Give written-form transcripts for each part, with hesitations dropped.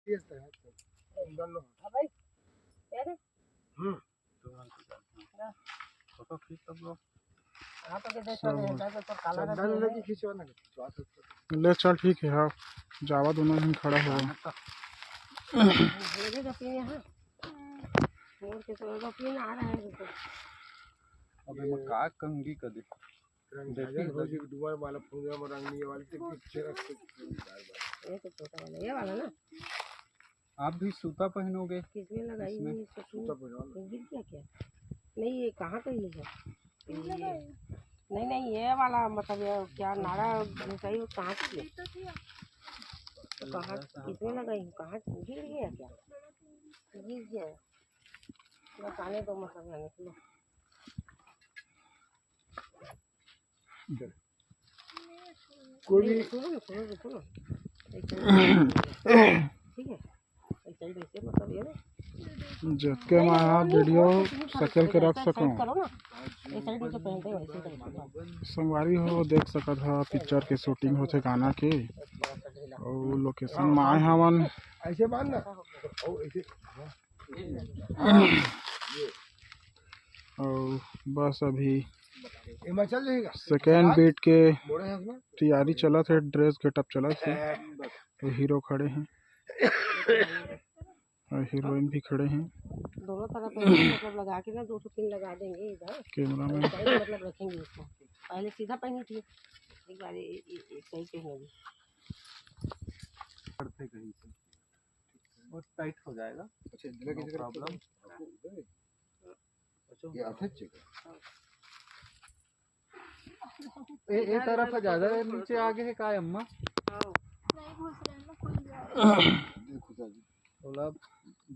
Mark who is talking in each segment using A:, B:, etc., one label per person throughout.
A: भाई यार
B: फोटो खींच सब लोग।
A: आप आगे देखो तो काला
C: लगी खींचवाना
D: ले चल ठीक है। हाँ जावा दोनों दिन खड़ा हो
A: ये तो पीने हां मोर के तो पीने आ रहा है रुको
B: अबे मैं का कंगी कर दे
C: देखिए रोज एक दुबारा वाला पूजा में रंगनी वाली के पिक्चर
A: ये तो छोटा वाला ये वाला ना
B: आप भी सूता पहनोगे
A: किसमें लगाई हुई है
C: सूता पहनवाना
A: गिर गया क्या नहीं ये कहाँ पे ये है नहीं नहीं ये वाला मतलब ये क्या नारा सही हो कहाँ की है तो कहाँ किसमें लगाई हूँ कहाँ गिर गया क्या गिर गया बस आने दो मतलब आने के लिए
C: कोई भी
A: सुनो ठीक है चल वैसे मतलब ये
D: जबकि मैं वीडियो सकल के रख सकूँ
A: करो ना ये साइड में जो पहनते हैं वैसे ही
D: संगवारी हो देख सकत है पिक्चर के शूटिंग होते गाना के और लोकेशन में आए हवन
C: ऐसे बांधना ऐसे
D: और बस अभी
C: हिमाचल जाएगा
D: सेकेंड बीट के
C: मोड़े हैं उसमें
D: तैयारी चला थे ड्रेस गेटअप चला थे तो हीरो खड़े हैं और हीरोइन भी खड़े हैं
A: दोनों तरफ मतलब लगा के ना 200 पिन लगा देंगे इधर
D: कैमरा में
A: मतलब रखेंगे इसको पहले सीधा पहनी थी एक बार सही पहनेगी
B: करते कहीं से और टाइट हो जाएगा
C: अच्छा दिला किसी का
B: प्रॉब्लम
C: ये अच्छे
B: ए तरफ ज्यादा नीचे आगे है का अम्मा
C: देखो जाजी
B: बोला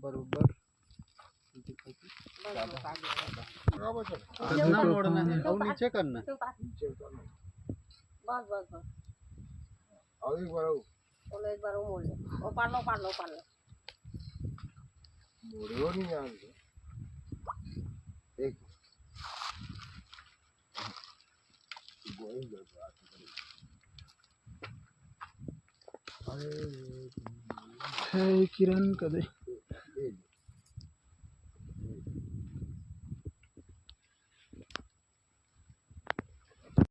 B: बरोबर कितना मोड़ना है और नीचे करना
A: बस बस बस
C: और
A: एक बार वो मोड़ ले वो पार लो
C: मोड़ो नहीं यार एक
D: है किरण कदे